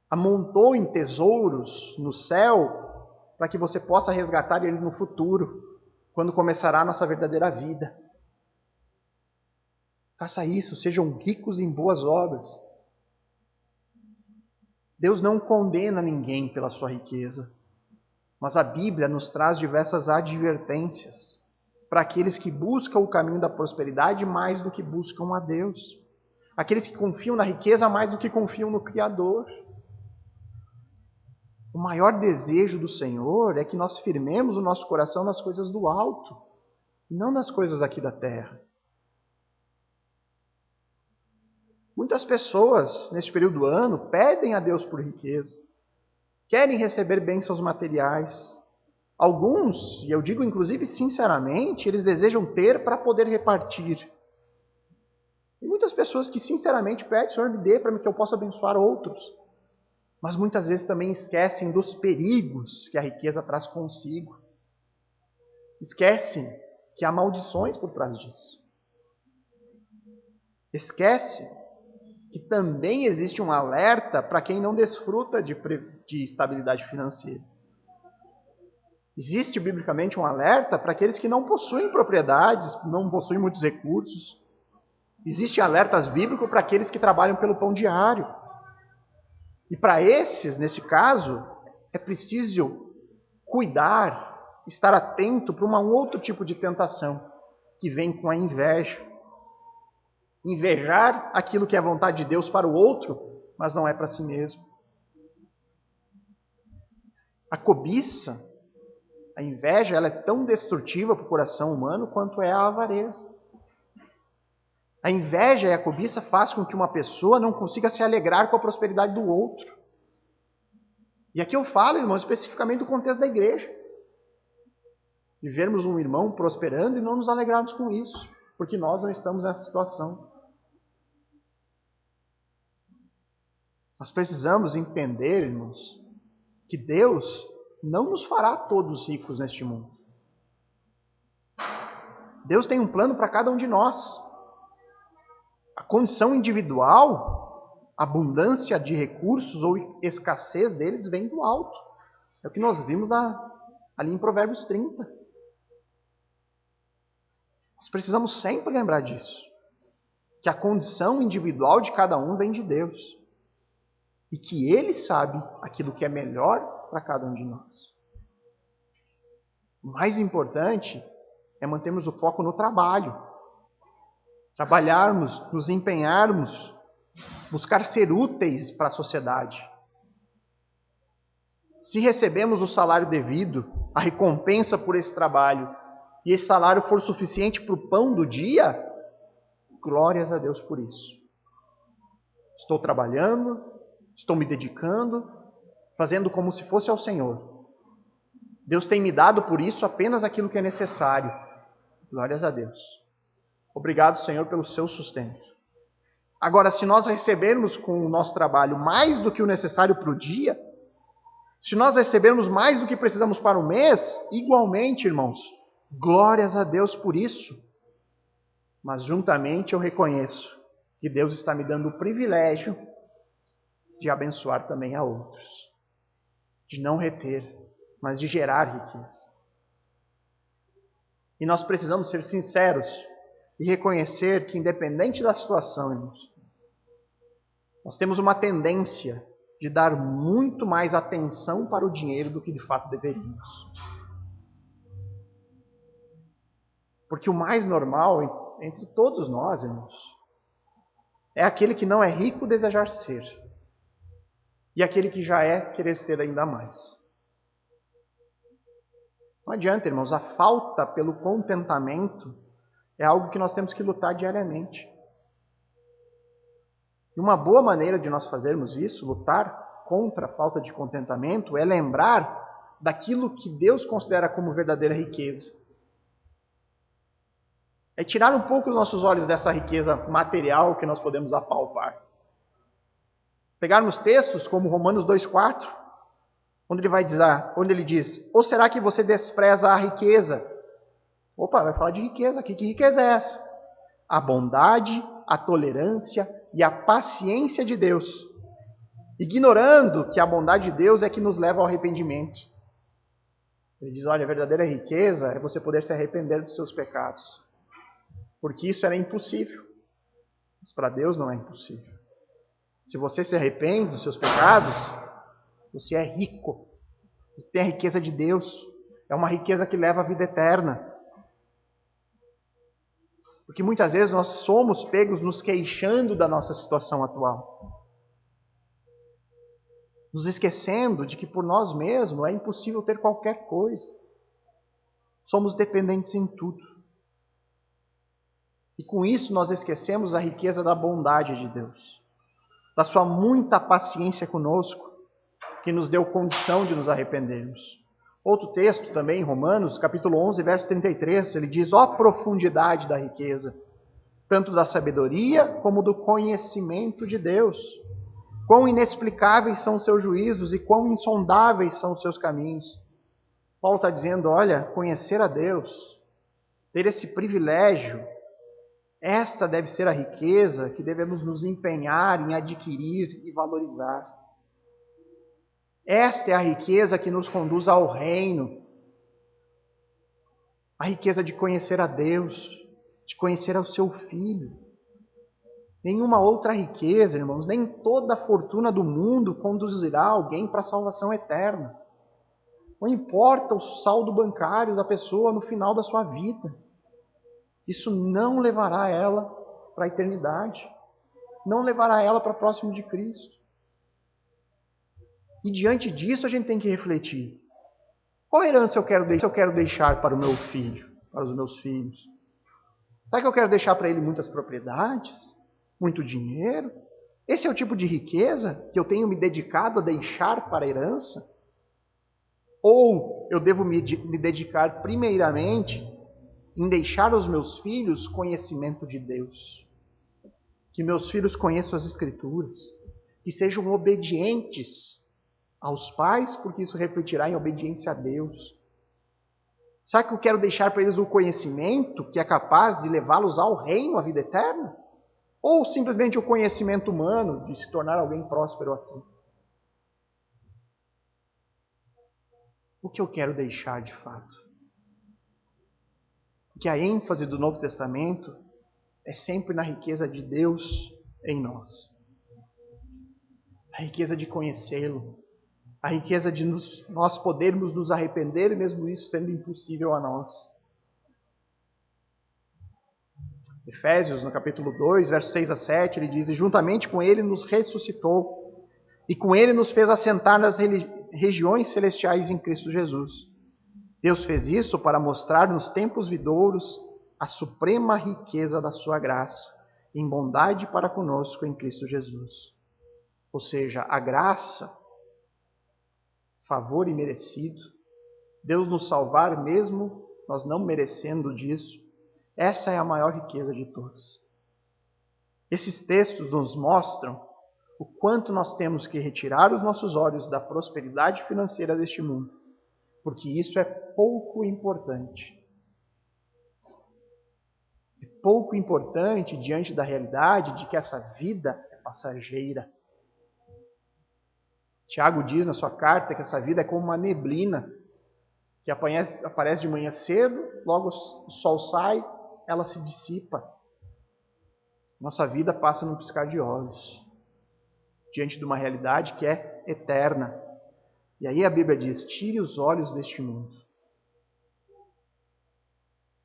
Amontoem tesouros no céu para que você possa resgatar ele no futuro, quando começará a nossa verdadeira vida. Faça isso, sejam ricos em boas obras. Deus não condena ninguém pela sua riqueza, mas a Bíblia nos traz diversas advertências para aqueles que buscam o caminho da prosperidade mais do que buscam a Deus. Aqueles que confiam na riqueza mais do que confiam no Criador. O maior desejo do Senhor é que nós firmemos o nosso coração nas coisas do alto, não nas coisas aqui da terra. Muitas pessoas, neste período do ano, pedem a Deus por riqueza. Querem receber bênçãos materiais. Alguns, e eu digo inclusive sinceramente, eles desejam ter para poder repartir. E muitas pessoas que sinceramente pedem, Senhor, me dê para que eu possa abençoar outros. Mas muitas vezes também esquecem dos perigos que a riqueza traz consigo. Esquecem que há maldições por trás disso. Esquecem que também existe um alerta para quem não desfruta de estabilidade financeira. Existe biblicamente um alerta para aqueles que não possuem propriedades, não possuem muitos recursos. Existem alertas bíblicos para aqueles que trabalham pelo pão diário. E para esses, nesse caso, é preciso cuidar, estar atento para um outro tipo de tentação, que vem com a inveja. Invejar aquilo que é vontade de Deus para o outro, mas não é para si mesmo. A cobiça, a inveja, ela é tão destrutiva para o coração humano quanto é a avareza. A inveja e a cobiça faz com que uma pessoa não consiga se alegrar com a prosperidade do outro. E aqui eu falo, irmãos, especificamente do contexto da igreja. De vermos um irmão prosperando e não nos alegrarmos com isso, porque nós não estamos nessa situação. Nós precisamos entender, irmãos, que Deus não nos fará todos ricos neste mundo. Deus tem um plano para cada um de nós. A condição individual, abundância de recursos ou escassez deles vem do alto. É o que nós vimos ali em Provérbios 30. Nós precisamos sempre lembrar disso. Que a condição individual de cada um vem de Deus. E que Ele sabe aquilo que é melhor para cada um de nós. O mais importante é mantermos o foco no trabalho. Trabalharmos, nos empenharmos, buscar ser úteis para a sociedade. Se recebemos o salário devido, a recompensa por esse trabalho, e esse salário for suficiente para o pão do dia, glórias a Deus por isso. Estou trabalhando, estou me dedicando, fazendo como se fosse ao Senhor. Deus tem me dado por isso apenas aquilo que é necessário. Glórias a Deus. Obrigado, Senhor, pelo seu sustento. Agora, se nós recebermos com o nosso trabalho mais do que o necessário para o dia, se nós recebermos mais do que precisamos para o mês, igualmente, irmãos, glórias a Deus por isso. Mas juntamente eu reconheço que Deus está me dando o privilégio de abençoar também a outros. De não reter, mas de gerar riqueza. E nós precisamos ser sinceros e reconhecer que, independente da situação, irmãos, nós temos uma tendência de dar muito mais atenção para o dinheiro do que de fato deveríamos. Porque o mais normal entre todos nós, irmãos, é aquele que não é rico desejar ser. E aquele que já é querer ser ainda mais. Não adianta, irmãos, a falta pelo contentamento é algo que nós temos que lutar diariamente. E uma boa maneira de nós fazermos isso, lutar contra a falta de contentamento, é lembrar daquilo que Deus considera como verdadeira riqueza. É tirar um pouco os nossos olhos dessa riqueza material que nós podemos apalpar. Pegarmos textos como Romanos 2,4, onde ele diz, ou será que você despreza a riqueza? Opa, vai falar de riqueza aqui. Que riqueza é essa? A bondade, a tolerância e a paciência de Deus. Ignorando que a bondade de Deus é que nos leva ao arrependimento. Ele diz, olha, a verdadeira riqueza é você poder se arrepender dos seus pecados. Porque isso era impossível. Mas para Deus não é impossível. Se você se arrepende dos seus pecados, você é rico. Você tem a riqueza de Deus. É uma riqueza que leva à vida eterna. Porque muitas vezes nós somos pegos nos queixando da nossa situação atual. Nos esquecendo de que por nós mesmos é impossível ter qualquer coisa. Somos dependentes em tudo. E com isso nós esquecemos a riqueza da bondade de Deus, da sua muita paciência conosco, que nos deu condição de nos arrependermos. Outro texto também, em Romanos, capítulo 11, verso 33, ele diz: ó profundidade da riqueza, tanto da sabedoria como do conhecimento de Deus. Quão inexplicáveis são os seus juízos e quão insondáveis são os seus caminhos. Paulo está dizendo, olha, conhecer a Deus, ter esse privilégio, esta deve ser a riqueza que devemos nos empenhar em adquirir e valorizar. Esta é a riqueza que nos conduz ao reino. A riqueza de conhecer a Deus, de conhecer ao seu Filho. Nenhuma outra riqueza, irmãos, nem toda a fortuna do mundo conduzirá alguém para a salvação eterna. Não importa o saldo bancário da pessoa no final da sua vida. Isso não levará ela para a eternidade. Não levará ela para próximo de Cristo. E diante disso a gente tem que refletir. Qual herança eu quero deixar para o meu filho, para os meus filhos? Será que eu quero deixar para ele muitas propriedades? Muito dinheiro? Esse é o tipo de riqueza que eu tenho me dedicado a deixar para a herança? Ou eu devo me dedicar primeiramente em deixar aos meus filhos conhecimento de Deus? Que meus filhos conheçam as Escrituras, que sejam obedientes aos pais, porque isso refletirá em obediência a Deus. Será que eu quero deixar para eles o conhecimento que é capaz de levá-los ao reino, à vida eterna? Ou simplesmente o conhecimento humano de se tornar alguém próspero aqui? O que eu quero deixar de fato? Porque a ênfase do Novo Testamento é sempre na riqueza de Deus em nós. A riqueza de conhecê-lo. A riqueza de nós podermos nos arrepender, e mesmo isso sendo impossível a nós. Efésios, no capítulo 2, versos 6 a 7, ele diz: e juntamente com ele nos ressuscitou, e com ele nos fez assentar nas regiões celestiais em Cristo Jesus. Deus fez isso para mostrar nos tempos vindouros a suprema riqueza da sua graça, em bondade para conosco em Cristo Jesus. Ou seja, a graça, favor imerecido, Deus nos salvar mesmo nós não merecendo disso, essa é a maior riqueza de todos. Esses textos nos mostram o quanto nós temos que retirar os nossos olhos da prosperidade financeira deste mundo, porque isso é pouco importante. É pouco importante diante da realidade de que essa vida é passageira. Tiago diz na sua carta que essa vida é como uma neblina, que aparece de manhã cedo, logo o sol sai, ela se dissipa. Nossa vida passa num piscar de olhos, diante de uma realidade que é eterna. E aí a Bíblia diz: tire os olhos deste mundo.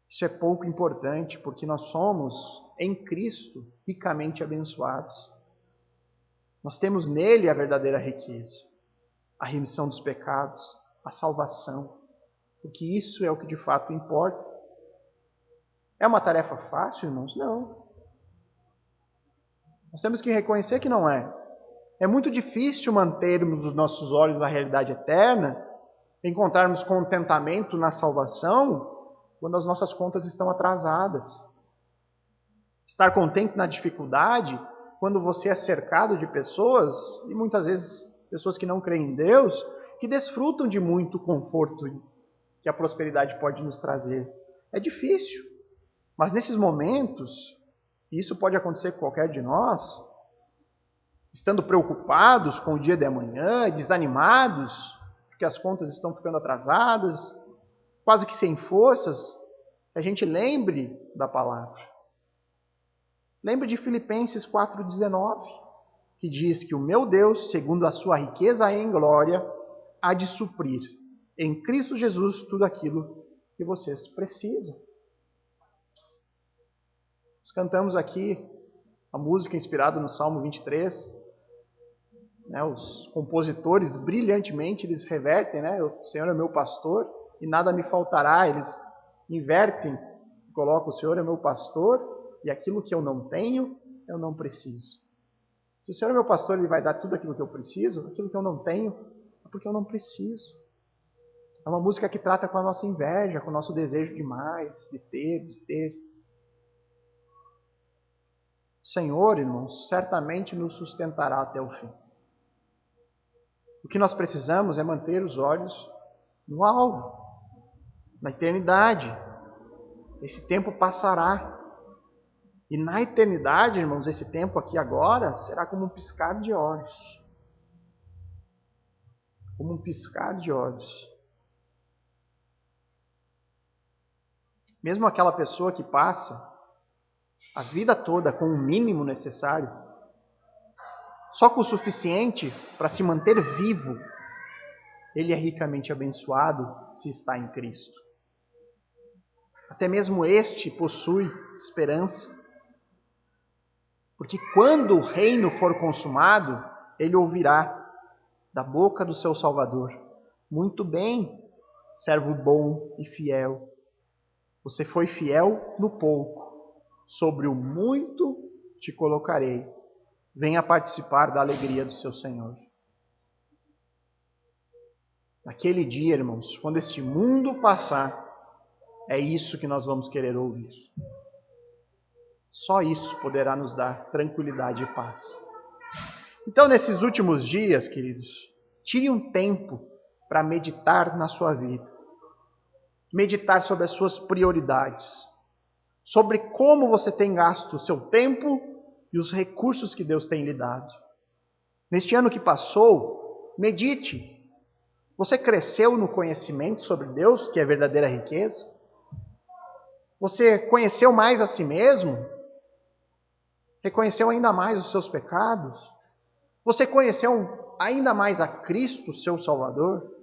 Isso é pouco importante, porque nós somos, em Cristo, ricamente abençoados. Nós temos nele a verdadeira riqueza, a remissão dos pecados, a salvação, porque isso é o que de fato importa. É uma tarefa fácil, irmãos? Não. Nós temos que reconhecer que não é. É muito difícil mantermos os nossos olhos na realidade eterna, encontrarmos contentamento na salvação, quando as nossas contas estão atrasadas. Estar contente na dificuldade, quando você é cercado de pessoas, e muitas vezes pessoas que não creem em Deus, que desfrutam de muito conforto que a prosperidade pode nos trazer. É difícil, mas nesses momentos, e isso pode acontecer com qualquer de nós, estando preocupados com o dia de amanhã, desanimados, porque as contas estão ficando atrasadas, quase que sem forças, a gente lembre da palavra. Lembre de Filipenses 4,19, que diz que o meu Deus, segundo a sua riqueza em glória, há de suprir em Cristo Jesus tudo aquilo que vocês precisam. Nós cantamos aqui a música inspirada no Salmo 23. Os compositores, brilhantemente, eles revertem, o Senhor é meu pastor e nada me faltará. Eles invertem, colocam o Senhor é meu pastor e aquilo que eu não tenho, eu não preciso. Se o Senhor é meu pastor, Ele vai dar tudo aquilo que eu preciso, aquilo que eu não tenho, é porque eu não preciso. É uma música que trata com a nossa inveja, com o nosso desejo de mais, de ter. O Senhor, irmãos, certamente nos sustentará até o fim. O que nós precisamos é manter os olhos no alvo, na eternidade. Esse tempo passará. E na eternidade, irmãos, esse tempo aqui agora será como um piscar de olhos. Como um piscar de olhos. Mesmo aquela pessoa que passa a vida toda com o mínimo necessário, só com o suficiente para se manter vivo, ele é ricamente abençoado se está em Cristo. Até mesmo este possui esperança. Porque quando o reino for consumado, ele ouvirá da boca do seu Salvador: muito bem, servo bom e fiel. Você foi fiel no pouco, sobre o muito te colocarei. Venha participar da alegria do seu Senhor. Naquele dia, irmãos, quando este mundo passar, é isso que nós vamos querer ouvir. Só isso poderá nos dar tranquilidade e paz. Então, nesses últimos dias, queridos, tire um tempo para meditar na sua vida. Meditar sobre as suas prioridades. Sobre como você tem gasto o seu tempo e os recursos que Deus tem lhe dado. Neste ano que passou, medite. Você cresceu no conhecimento sobre Deus, que é a verdadeira riqueza? Você conheceu mais a si mesmo? Reconheceu ainda mais os seus pecados? Você conheceu ainda mais a Cristo, seu Salvador?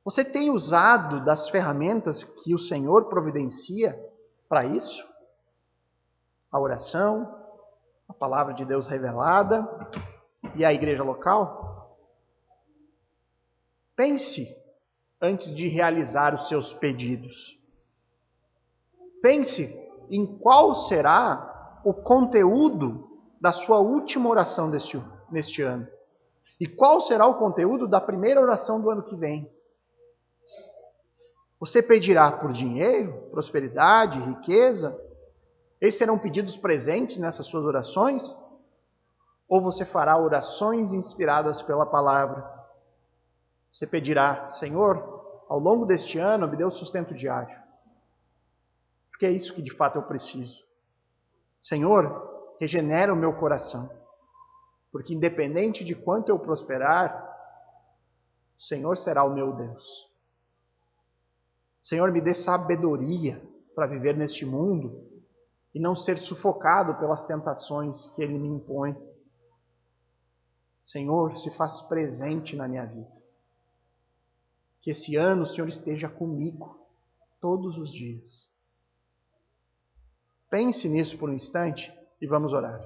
Você tem usado das ferramentas que o Senhor providencia para isso? A oração, a palavra de Deus revelada e a igreja local? Pense antes de realizar os seus pedidos. Pense em qual será o conteúdo da sua última oração neste ano. E qual será o conteúdo da primeira oração do ano que vem. Você pedirá por dinheiro, prosperidade, riqueza? Esses serão pedidos presentes nessas suas orações? Ou você fará orações inspiradas pela palavra? Você pedirá: Senhor, ao longo deste ano me dê o sustento diário. Porque é isso que de fato eu preciso. Senhor, regenera o meu coração. Porque independente de quanto eu prosperar, o Senhor será o meu Deus. Senhor, me dê sabedoria para viver neste mundo e não ser sufocado pelas tentações que Ele me impõe. Senhor, se faz presente na minha vida. Que esse ano o Senhor esteja comigo todos os dias. Pense nisso por um instante e vamos orar.